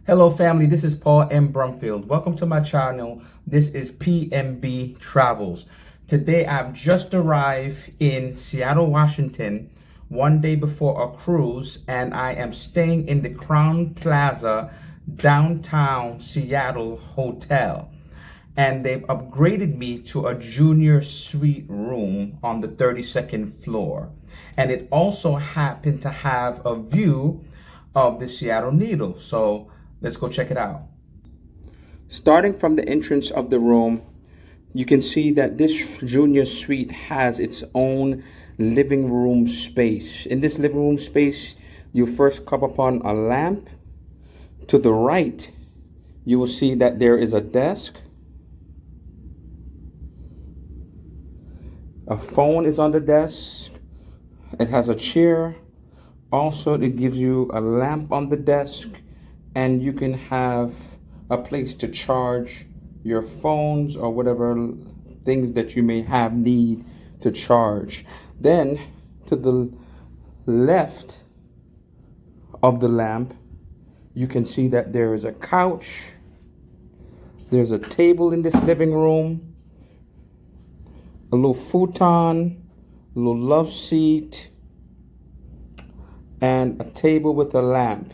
Hello family, this is Paul M. Brumfield. Welcome to my channel. This is PMB Travels. Today I've just arrived in Seattle, Washington, one day before a cruise, and I am staying in the Crowne Plaza downtown Seattle hotel. And they've upgraded me to a junior suite room on the 32nd floor. And it also happened to have a view of the Seattle Needle. So let's go check it out. Starting from the entrance of the room, you can see that this junior suite has its own living room space. In this living room space, you first come upon a lamp. To the right, you will see that there is a desk. A phone is on the desk. It has a chair. Also, it gives you a lamp on the desk, and you can have a place to charge your phones or whatever things that you may have need to charge. Then to the left of the lamp, you can see that there is a couch. There's a table in this living room, a little futon, a little love seat, and a table with a lamp.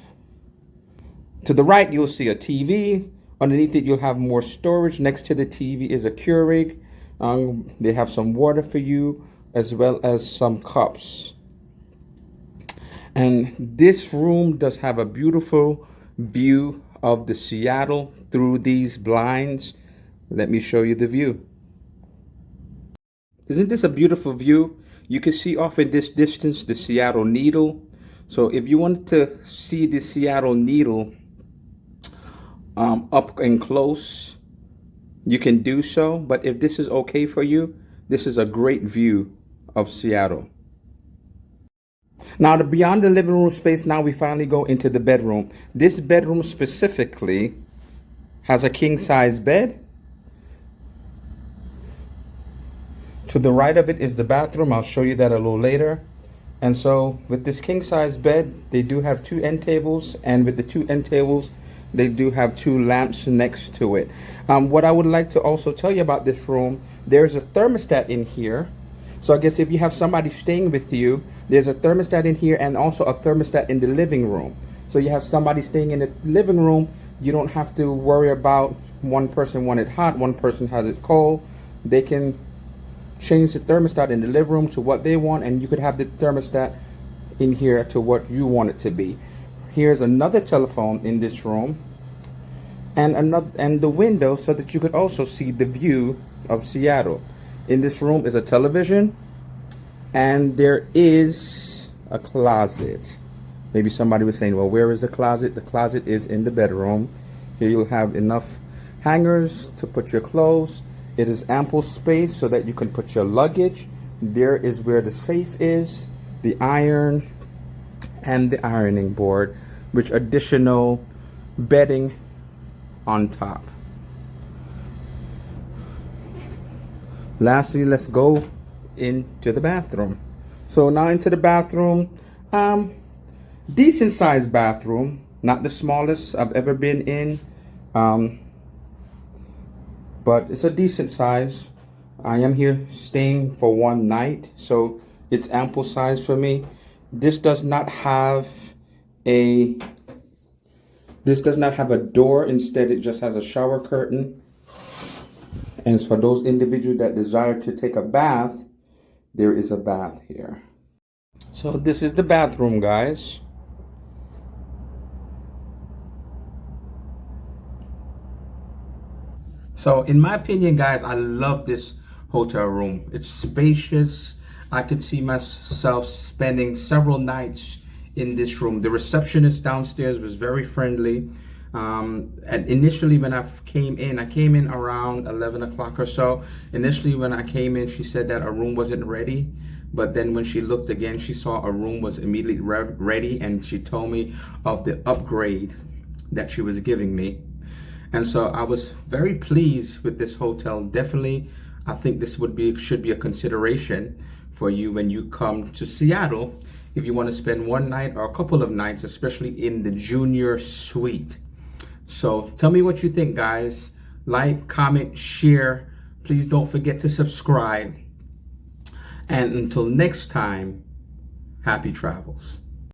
To the right, you'll see a TV. Underneath it, you'll have more storage. Next to the TV is a Keurig. They have some water for you, as well as some cups. And this room does have a beautiful view of the Seattle through these blinds. Let me show you the view. Isn't this a beautiful view? You can see off in this distance the Seattle Needle. So if you want to see the Seattle Needle up and close, you can do so. But if this is okay for you, this is a great view of Seattle. Now, beyond the living room space, now we finally go into the bedroom. This bedroom specifically has a king-size bed. To the right of it is the bathroom. I'll show you that a little later. And so with this king-size bed, they do have two end tables, and with the two end tables, they do have two lamps next to it. What I would like to also tell you about this room, there's a thermostat in here. So I guess if you have somebody staying with you, there's a thermostat in here and also a thermostat in the living room. So you have somebody staying in the living room, you don't have to worry about one person want it hot, one person has it cold. They can change the thermostat in the living room to what they want, and you could have the thermostat in here to what you want it to be. Here's another telephone in this room, and the window so that you could also see the view of Seattle. In this room is a television, and there is a closet. Maybe somebody was saying, well, where is the closet? The closet is in the bedroom. Here you'll have enough hangers to put your clothes. It is ample space so that you can put your luggage. There is where the safe is, the iron, and the ironing board, with additional bedding on top. Lastly, let's go into the bathroom. So now into the bathroom. Decent sized bathroom, not the smallest I've ever been in. But it's a decent size. I am here staying for one night, so it's ample size for me. This does not have a door. Instead, it just has a shower curtain. And for those individuals that desire to take a bath, there is a bath here. So this is the bathroom, guys. So in my opinion, guys, I love this hotel room. It's spacious. I could see myself spending several nights in this room. The receptionist downstairs was very friendly. And initially when I came in around 11 o'clock or so. Initially when I came in, she said that a room wasn't ready. But then when she looked again, she saw a room was immediately ready, and she told me of the upgrade that she was giving me. And so I was very pleased with this hotel. Definitely, I think this should be a consideration for you when you come to Seattle, if you want to spend one night or a couple of nights, especially in the junior suite. So tell me what you think, guys. Like, comment, share. Please don't forget to subscribe. And until next time, happy travels.